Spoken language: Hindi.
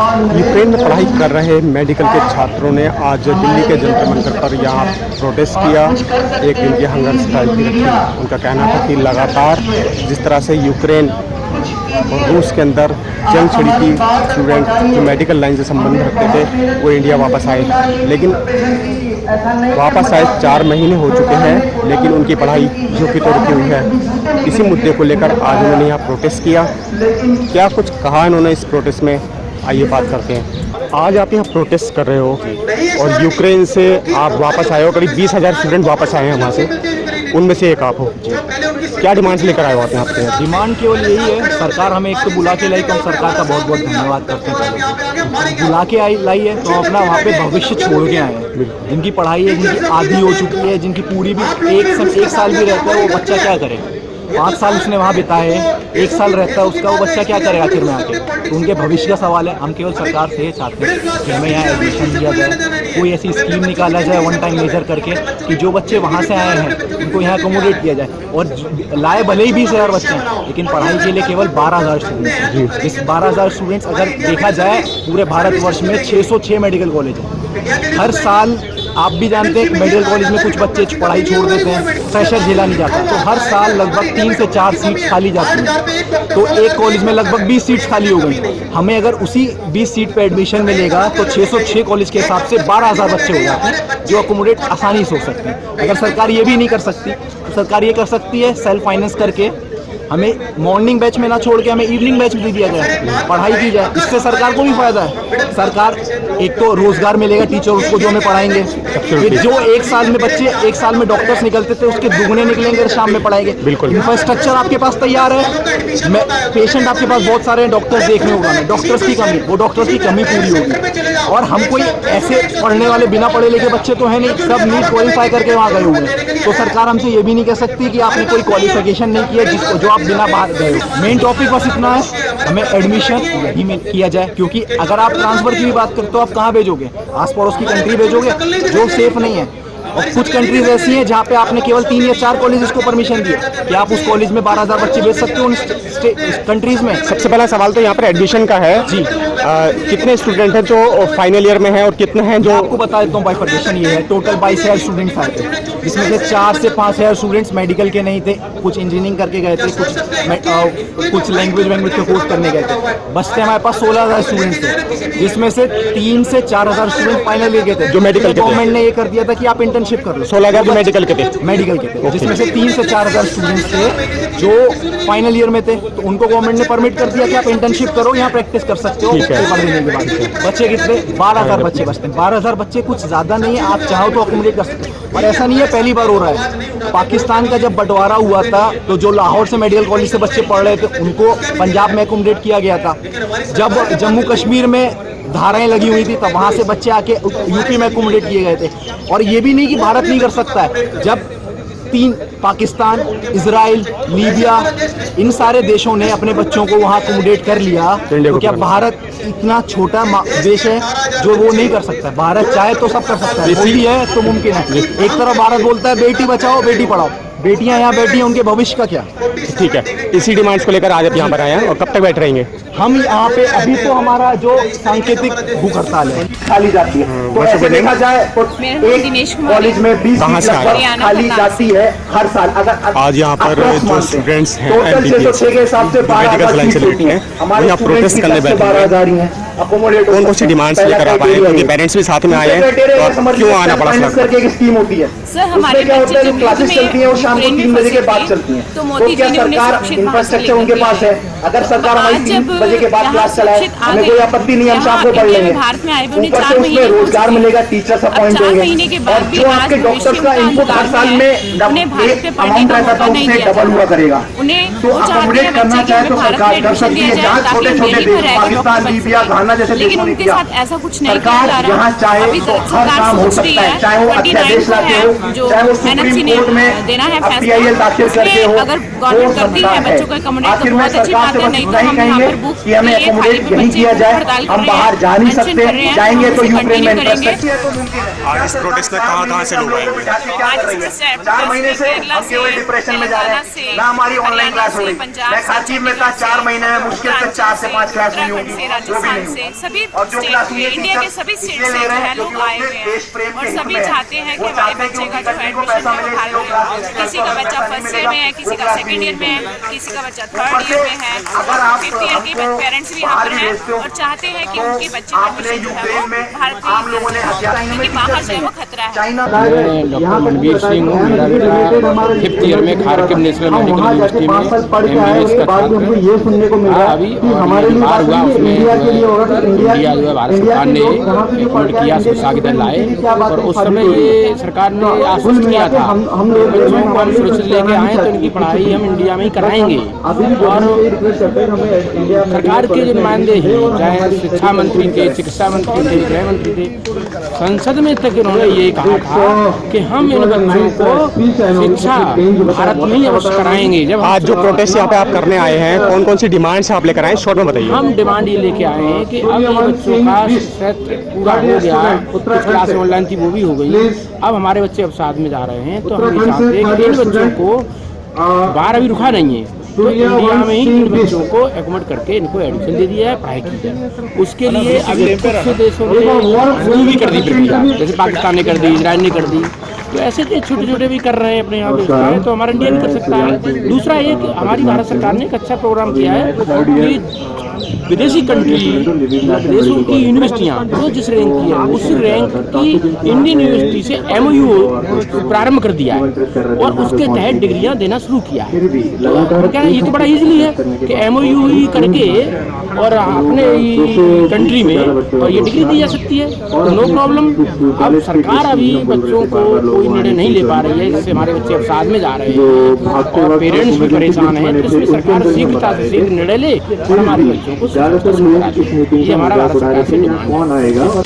यूक्रेन में पढ़ाई कर रहे मेडिकल के छात्रों ने आज दिल्ली के जंतर मंतर पर यहाँ प्रोटेस्ट किया। एक दिन की हंगर स्ट्राइक भी रखी। उनका कहना था कि लगातार जिस तरह से यूक्रेन और रूस के अंदर जंग छिड़ी थी, स्टूडेंट जो मेडिकल लाइन से संबंध रखते थे वो इंडिया वापस आए, लेकिन वापस आए 4 महीने हो चुके हैं, लेकिन उनकी पढ़ाई जो कि तो रुकी हुई है। इसी मुद्दे को लेकर आज उन्होंने यहाँ प्रोटेस्ट किया। क्या कुछ कहा इन्होंने इस प्रोटेस्ट में, आइए बात करते हैं। आज आप यहाँ प्रोटेस्ट कर रहे हो और यूक्रेन से आप वापस आए हो, करीब 20,000 स्टूडेंट वापस आए हैं वहाँ से, उनमें से एक आप हो। क्या डिमांड्स लेकर आए हो आप यहाँ पे? डिमांड केवल यही है, सरकार हमें एक तो बुला के लाई, तो हम सरकार का बहुत बहुत धन्यवाद करते हैं। बुला के लाई है तो अपना वहाँ पे भविष्य छोड़ के आए हैं। जिनकी पढ़ाई है, जिनकी आधी हो चुकी है, जिनकी पूरी भी एक साल भी रहता है, वो बच्चा क्या करे? 5 साल उसने वहाँ बिताए, 1 साल रहता है उसका, वो बच्चा क्या करे आखिर में आके? तो उनके भविष्य का सवाल है। हम केवल सरकार से ये चाहते हैं कि हमें यहाँ एडमिशन दिया जाए, कोई ऐसी स्कीम निकाला जाए वन टाइम मेजर करके कि जो बच्चे वहाँ से आए हैं उनको यहाँ अकोमोडेट किया जाए। और लाए भले ही 20,000 बच्चे हैं, लेकिन पढ़ाई के लिए केवल 12,000 स्टूडेंट्स हैं। इस 12,000 स्टूडेंट्स अगर देखा जाए पूरे भारतवर्ष में 606 मेडिकल कॉलेज हैं। हर साल आप भी जानते हैं कि मेडिकल कॉलेज में कुछ बच्चे पढ़ाई छोड़ देते हैं, फ्रेशर झेला नहीं जाता, तो हर साल लगभग 3 से 4 सीट्स खाली जाती हैं। तो एक कॉलेज में लगभग 20 सीट्स खाली हो गई। हमें अगर उसी 20 सीट पे एडमिशन मिलेगा तो 606 कॉलेज के हिसाब से 12,000 बच्चे हो जाते हैं, जो अकोमोडेट आसानी से हो सकते हैं। अगर सरकार ये भी नहीं कर सकती तो सरकार ये कर सकती है सेल्फ फाइनेंस करके हमें मॉर्निंग बैच में ना छोड़ के हमें इवनिंग बैच में दे दिया जाए, पढ़ाई की जाए। इससे सरकार को भी फायदा है। सरकार एक तो रोजगार मिलेगा टीचर उसको जो हमें पढ़ाएंगे, फिर जो 1 साल में बच्चे 1 साल में डॉक्टर्स निकलते थे उसके दुगने निकलेंगे शाम में पढ़ाएंगे। बिल्कुल, इंफ्रास्ट्रक्चर आपके पास तैयार है, पेशेंट आपके पास बहुत सारे हैं, डॉक्टर्स देखने होगा, डॉक्टर्स की कमी, वो डॉक्टर्स की कमी पूरी होगी। और हम कोई ऐसे पढ़ने वाले बिना पढ़े लिखे बच्चे तो है नहीं, सब नीट क्वालिफाई करके वहाँ गए हुए हैं। तो सरकार हमसे ये भी नहीं कह सकती कि आपने कोई क्वालिफिकेशन नहीं किया जिसको जो आप बिना बाहर गए हो। मेन टॉपिक बस इतना है, हमें एडमिशन यही में किया जाए। क्योंकि अगर आप ट्रांसफर की भी बात करते हो, आप कहाँ भेजोगे? आस पड़ोस की कंट्री भेजोगे जो सेफ नहीं है। और कुछ कंट्रीज ऐसी हैं जहाँ पे आपने केवल 3 या 4 कॉलेज को परमिशन दिए कि आप उस कॉलेज में 12,000 बच्चे भेज सकते हो उन कंट्रीज में। सबसे पहला सवाल तो यहाँ पर एडमिशन का है जी। कितने स्टूडेंट हैं जो फाइनल ईयर में हैं और कितने हैं जो? आपको बता देता हूँ, बाइफर्केशन ये है, टोटल 22,000 स्टूडेंट्स आए थे, जिसमें से 4 से 5,000 स्टूडेंट्स मेडिकल के नहीं थे, कुछ इंजीनियरिंग करके गए थे, कुछ लैंग्वेज के कोर्स करने गए थे। बचते हमारे पास 16,000 स्टूडेंट्स थे, जिसमें से 3 से 4,000 स्टूडेंट फाइनल ईयर के थे, जो मेडिकल गवर्नमेंट ने ये कर दिया था कि आप इंटर्नशिप कर लो। 16,000 जो मेडिकल के थे, जिसमें से 3 से 4,000 स्टूडेंट्स थे जो फाइनल ईयर में थे, तो उनको गवर्नमेंट ने परमिट कर दिया कि आप इंटर्नशिप करो, यहाँ प्रैक्टिस कर सकते हो। बच्चे कितने? 12,000 बच्चे बचते हैं। 12,000 बच्चे कुछ ज्यादा नहीं है, आप चाहो तो अकोमोडेट कर सकते हो। और ऐसा नहीं है पहली बार हो रहा है। पाकिस्तान का जब बंटवारा हुआ था तो जो लाहौर से मेडिकल कॉलेज से बच्चे पढ़ रहे थे उनको पंजाब में अकोमोडेट किया गया था। जब जम्मू कश्मीर में धाराएं लगी हुई थी तब वहां से बच्चे आके यूपी में अकोमोडेट किए गए थे। और ये भी नहीं कि भारत नहीं कर सकता है। जब पाकिस्तान, इजराइल, लीबिया, इन सारे देशों ने अपने बच्चों को वहाँ अकोमोडेट कर लिया, तो क्या भारत इतना छोटा देश है जो वो नहीं कर सकता? भारत चाहे तो सब कर सकता है, वही है तो मुमकिन है। एक तरफ भारत बोलता है बेटी बचाओ बेटी पढ़ाओ, बेटियां यहाँ बैठी हैं, उनके भविष्य का क्या? ठीक है, इसी डिमांड्स को लेकर आज आप यहाँ पर आए हैं और कब तक बैठ रहेंगे? हम यहाँ पे अभी तो हमारा जो सांकेतिक भूख हड़ताल है खाली जाती है, तो ऐसे देखा जाए तो एक कॉलेज में 20 खाली जाती है हर साल। अगर आज यहाँ पर जो स्टूडेंट्स हैं टोटल 606 के हिसाब से 12,000 सीट होती हैं, हमारे प्रोटेस्ट करने बैठे 12,000 ही हैं। कौन कौन सी डिमांड्स लेकर आप आए? क्योंकि पेरेंट्स भी साथ में आए हैं, तो क्यों आना पड़ा? करके एक स्कीम होती है सर, हमारे क्या होता है, जो क्लासेस चलती हैं वो शाम को 3 बजे के बाद चलती हैं, तो क्या सरकार इंफ्रास्ट्रक्चर उनके पास है? अगर सरकार हमारी 3 बजे के बाद क्लास चलाए, हमें कोई आपत्ति नहीं, हम शाम को पढ़ लेंगे। ऊपर से उसमें रोजगार मिलेगा, टीचर्स अपॉइंट होंगे, और जो आपके डॉक्टर्स का इनपुट हर साल में अमाउंट रहता था उससे डबल हुआ करेगा। तो अकोमोडेट करना चाहे तो सरकार कर सकती है, जहाँ छोटे छोटे देश पाकिस्तान, लीबिया, घाना जैसे देशों ने किया। सरकार यहाँ चाहे तो हर काम हो सकता है, चाहे वो अध्यादेश लाके हो, चाहे वो सुप्रीम कोर्ट में FPIL दाखिल करके हो, अगर गवर्नमेंट करती है बच्चों को एकोमोडेट तो आखिर में बहुत अच्छी सरकार बात से है, बस नहीं इतना तो ही हम यहाँ कहेंगे पर बुक कि हमें एकोमोडेट नहीं किया जाए, हम बाहर जा नहीं सकते, जाएंगे तो यूक्रेन में इंफ्रास्ट्रक्चर तो मुमकिन है। आज इस प्रोटेस्ट में कहाँ से लोग आए हुए हैं? क्या कर रही है? 4 महीने से हम केवल डिप्रेशन में जा रहे हैं, ना हमारी ऑनलाइन क्लास हो रही। मैं खाचीर में था, 4 महीने में मुश्किल से 4 से 5 क्लास हुई होगी, वो भी नहीं सभी और जो क्लास हुई है इंडिया के सभी स्टेट से जो है लोग आए हुए हैं और सभी चाहते हैं कि हमारे बच्चे का जो एडमिशन है वो हाल में, किसी का बच्चा फर्स्ट ईयर में है, किसी का सेकंड ईयर में है, किसी का बच्चा थर्ड ईयर में है, 5th ईयर के पेरेंट्स भी यहाँ पर हैं और चाहते हैं कि उनके बच्चे का एडमिशन जो है वो भारत में क्योंकि बाहर जो है वो खतरा है। मैं डॉक्टर मनवीर सिंह हूँ। मेरा बेटा 5th ईयर में खारकिब नेशनल मेडिकल यूनिवर्सिटी में MBBS का छात्र था अभी, और ये बार हुआ उसमें इंडिया जो है भारत सरकार ने एकोमोडेट किया, सुशागित लाए, और उस समय ये सरकार ने आश्वस्त किया था बच्चों को हम सुरक्षित लेके आए तो इनकी पढ़ाई हम इंडिया में ही कराएंगे। और सरकार के जो नुमाइंदे हैं, चाहे शिक्षा मंत्री थे, चिकित्सा मंत्री थे, गृह मंत्री थे, संसद में तक उन्होंने ये कहा था कि हम इन बच्चों को शिक्षा भारत में ही अवश्य कराएंगे। जब आज जो प्रोटेस्ट यहाँ पे आप करने आए हैं, कौन कौन सी डिमांड्स आप लेकर आए, शॉर्ट में बताइए। हम डिमांड ये लेके आए हैं कि अब ये बच्चों का सत्र पूरा हो गया, कुछ क्लास ऑनलाइन थी वो भी हो गई, अब हमारे बच्चे अब साथ में जा रहे हैं, तो हम ये चाहते हैं कि इन बच्चों को बाहर अभी रुका नहीं है, तो इंडिया में ही इन बच्चों को एकोमोडेट करके इनको एडमिशन दे दिया है, पढ़ाई की जाए। उसके लिए अभी कुछ देशों ने शुरू भी कर दी प्रक्रिया, जैसे पाकिस्तान ने कर दी, इजराइल ने कर दी, तो ऐसे छोटे छोटे भी कर रहे हैं अपने यहाँ पे, तो हमारा इंडिया भी कर सकता है। दूसरा ये कि हमारी भारत सरकार ने एक अच्छा प्रोग्राम किया है कि विदेशी कंट्री विदेशों की यूनिवर्सिटियाँ जो जिस रैंक की है उस रैंक की इंडियन यूनिवर्सिटी से MOU प्रारंभ कर दिया है और उसके तहत डिग्रियाँ देना शुरू किया है। तो क्या ये तो बड़ा इजीली है कि MOU ही करके और अपने कंट्री में और ये डिग्री दी जा सकती है, तो नो प्रॉब्लम। अब सरकार अभी बच्चों को कोई निर्णय नहीं ले पा रही है, जिससे हमारे बच्चे अब साथ में जा रहे हैं और पेरेंट्स भी परेशान हैं, तो इसमें सरकार शीघ्रता से शीघ्र निर्णय ले और हमारे बच्चों को ये हमारा भारत सरकार से डिमांड है।